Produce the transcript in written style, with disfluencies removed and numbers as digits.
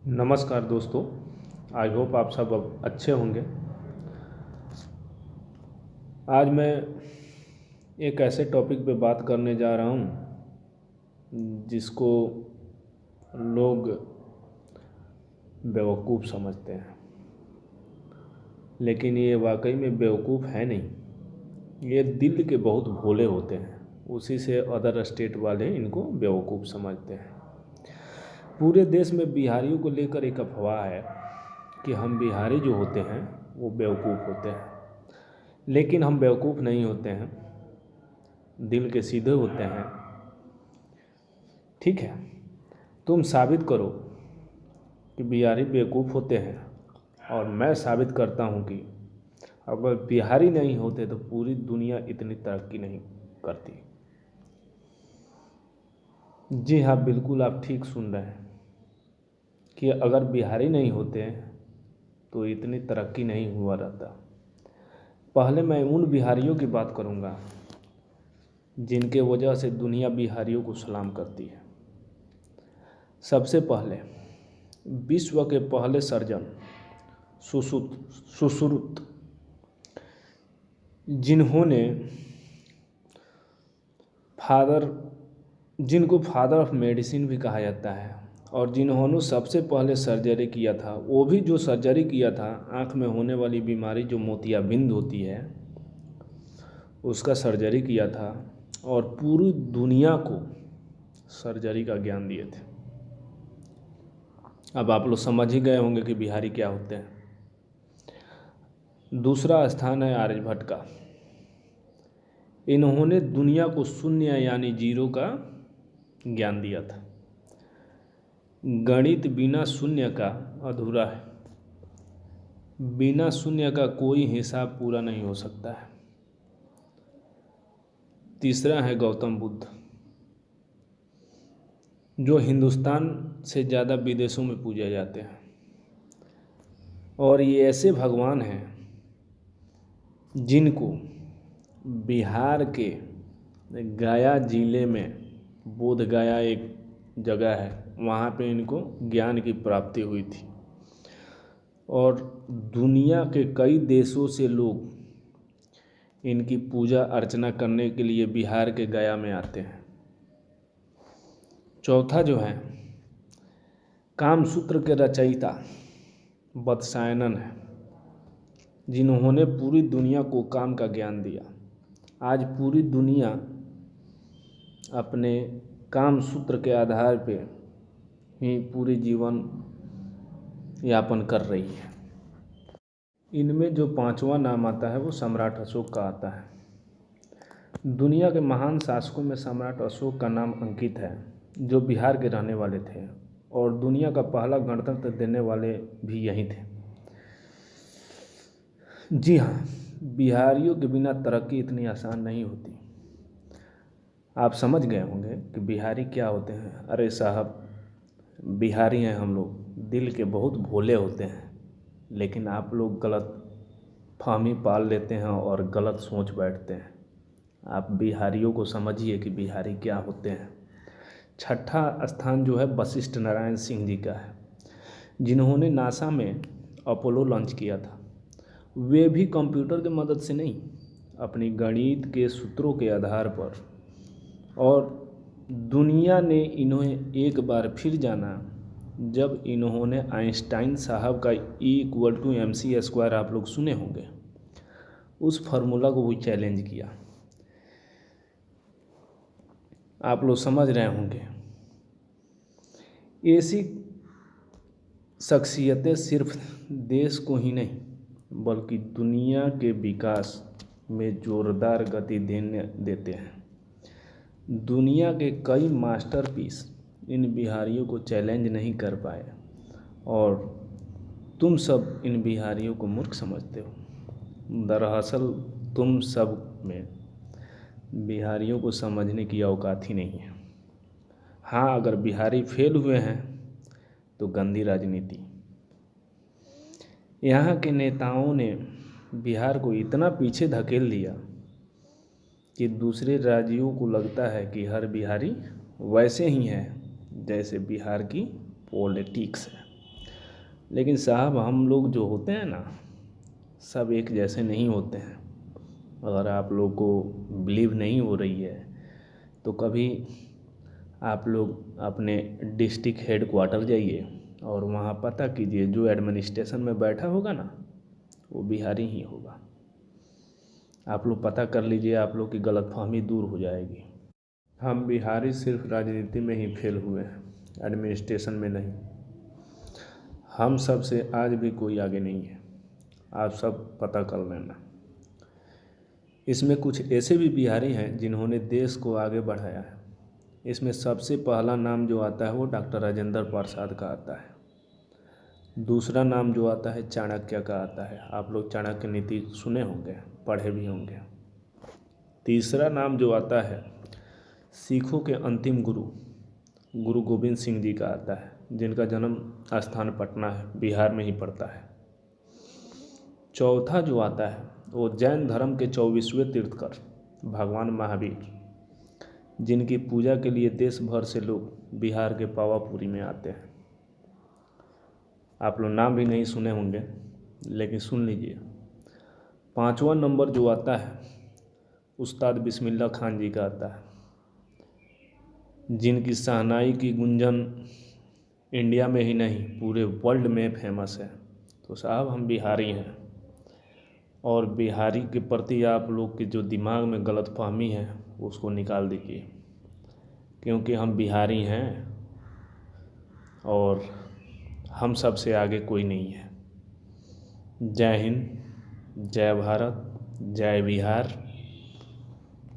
नमस्कार दोस्तों। I hope आप सब अब अच्छे होंगे। आज मैं एक ऐसे टॉपिक पे बात करने जा रहा हूँ जिसको लोग बेवकूफ़ समझते हैं, लेकिन ये वाकई में बेवकूफ़ है नहीं। ये दिल के बहुत भोले होते हैं, उसी से अदर स्टेट वाले इनको बेवकूफ़ समझते हैं। पूरे देश में बिहारियों को लेकर एक अफवाह है कि हम बिहारी जो होते हैं वो बेवकूफ़ होते हैं, लेकिन हम बेवकूफ़ नहीं होते हैं, दिल के सीधे होते हैं। ठीक है, तुम साबित करो कि बिहारी बेवकूफ़ होते हैं और मैं साबित करता हूँ कि अगर बिहारी नहीं होते तो पूरी दुनिया इतनी तरक्की नहीं करती। जी हाँ, बिल्कुल आप ठीक सुन रहे हैं कि अगर बिहारी नहीं होते तो इतनी तरक्की नहीं हुआ रहता। पहले मैं उन बिहारियों की बात करूँगा जिनके वजह से दुनिया बिहारियों को सलाम करती है। सबसे पहले विश्व के पहले सर्जन सुश्रुत, जिनको फादर ऑफ मेडिसिन भी कहा जाता है, और जिन्होंने सबसे पहले सर्जरी किया था, वो भी जो सर्जरी किया था आँख में होने वाली बीमारी जो मोतियाबिंद होती है उसका सर्जरी किया था, और पूरी दुनिया को सर्जरी का ज्ञान दिए थे। अब आप लोग समझ ही गए होंगे कि बिहारी क्या होते हैं। दूसरा स्थान है आर्यभट्ट का। इन्होंने दुनिया को शून्य यानी जीरो का ज्ञान दिया था। गणित बिना शून्य का अधूरा है, बिना शून्य का कोई हिसाब पूरा नहीं हो सकता है। तीसरा है गौतम बुद्ध, जो हिंदुस्तान से ज़्यादा विदेशों में पूजे जाते हैं, और ये ऐसे भगवान हैं जिनको बिहार के गया जिले में, बोध गया एक जगह है, वहाँ पे इनको ज्ञान की प्राप्ति हुई थी, और दुनिया के कई देशों से लोग इनकी पूजा अर्चना करने के लिए बिहार के गया में आते हैं। चौथा जो है कामसूत्र के रचयिता वत्सायनन है, जिन्होंने पूरी दुनिया को काम का ज्ञान दिया। आज पूरी दुनिया अपने काम सूत्र के आधार पे ही पूरी जीवन यापन कर रही है। इनमें जो पांचवा नाम आता है वो सम्राट अशोक का आता है। दुनिया के महान शासकों में सम्राट अशोक का नाम अंकित है, जो बिहार के रहने वाले थे, और दुनिया का पहला गणतंत्र देने वाले भी यही थे। जी हाँ, बिहारियों के बिना तरक्की इतनी आसान नहीं होती। आप समझ गए होंगे कि बिहारी क्या होते हैं। अरे साहब, बिहारी हैं हम लोग, दिल के बहुत भोले होते हैं, लेकिन आप लोग गलत फहमी पाल लेते हैं और गलत सोच बैठते हैं। आप बिहारियों को समझिए कि बिहारी क्या होते हैं। छठा स्थान जो है वशिष्ठ नारायण सिंह जी का है, जिन्होंने नासा में अपोलो लॉन्च किया था। वे भी कंप्यूटर की मदद से नहीं, अपनी गणित के सूत्रों के आधार पर, और दुनिया ने इन्हें एक बार फिर जाना जब इन्होंने आइंस्टाइन साहब का E = mc² आप लोग सुने होंगे, उस फार्मूला को भी चैलेंज किया। आप लोग समझ रहे होंगे, ऐसी शख्सियतें सिर्फ देश को ही नहीं बल्कि दुनिया के विकास में जोरदार गति देते हैं। दुनिया के कई मास्टरपीस इन बिहारियों को चैलेंज नहीं कर पाए, और तुम सब इन बिहारियों को मूर्ख समझते हो। दरअसल तुम सब में बिहारियों को समझने की औकात ही नहीं है। हाँ, अगर बिहारी फेल हुए हैं तो गंदी राजनीति। यहाँ के नेताओं ने बिहार को इतना पीछे धकेल दिया कि दूसरे राज्यों को लगता है कि हर बिहारी वैसे ही है जैसे बिहार की पॉलिटिक्स है। लेकिन साहब हम लोग जो होते हैं ना, सब एक जैसे नहीं होते हैं। अगर आप लोग को बिलीव नहीं हो रही है तो कभी आप लोग अपने डिस्ट्रिक्ट हेड क्वार्टर जाइए और वहाँ पता कीजिए, जो एडमिनिस्ट्रेशन में बैठा होगा ना वो बिहारी ही होगा। आप लोग पता कर लीजिए, आप लोग की गलतफहमी दूर हो जाएगी। हम बिहारी सिर्फ राजनीति में ही फेल हुए हैं, एडमिनिस्ट्रेशन में नहीं। हम सब से आज भी कोई आगे नहीं है, आप सब पता कर लेना। इसमें कुछ ऐसे भी बिहारी हैं जिन्होंने देश को आगे बढ़ाया है। इसमें सबसे पहला नाम जो आता है वो डॉक्टर राजेंद्र प्रसाद का आता है। दूसरा नाम जो आता है चाणक्य का आता है। आप लोग चाणक्य नीति सुने होंगे, पढ़े भी होंगे। तीसरा नाम जो आता है सिखों के अंतिम गुरु गुरु गोविंद सिंह जी का आता है, जिनका जन्म स्थान पटना है, बिहार में ही पड़ता है। चौथा जो आता है वो जैन धर्म के 24वें तीर्थकर भगवान महावीर, जिनकी पूजा के लिए देश भर से लोग बिहार के पावापुरी में आते हैं। आप लोग नाम भी नहीं सुने होंगे, लेकिन सुन लीजिए। पांचवा नंबर जो आता है उस्ताद बिस्मिल्लाह खान जी का आता है, जिनकी शहनाई की गुंजन इंडिया में ही नहीं पूरे वर्ल्ड में फेमस है। तो साहब हम बिहारी हैं, और बिहारी के प्रति आप लोग के जो दिमाग में गलतफहमी है उसको निकाल दीजिए, क्योंकि हम बिहारी हैं और हम सब से आगे कोई नहीं है। जय हिंद, जय भारत, जय बिहार।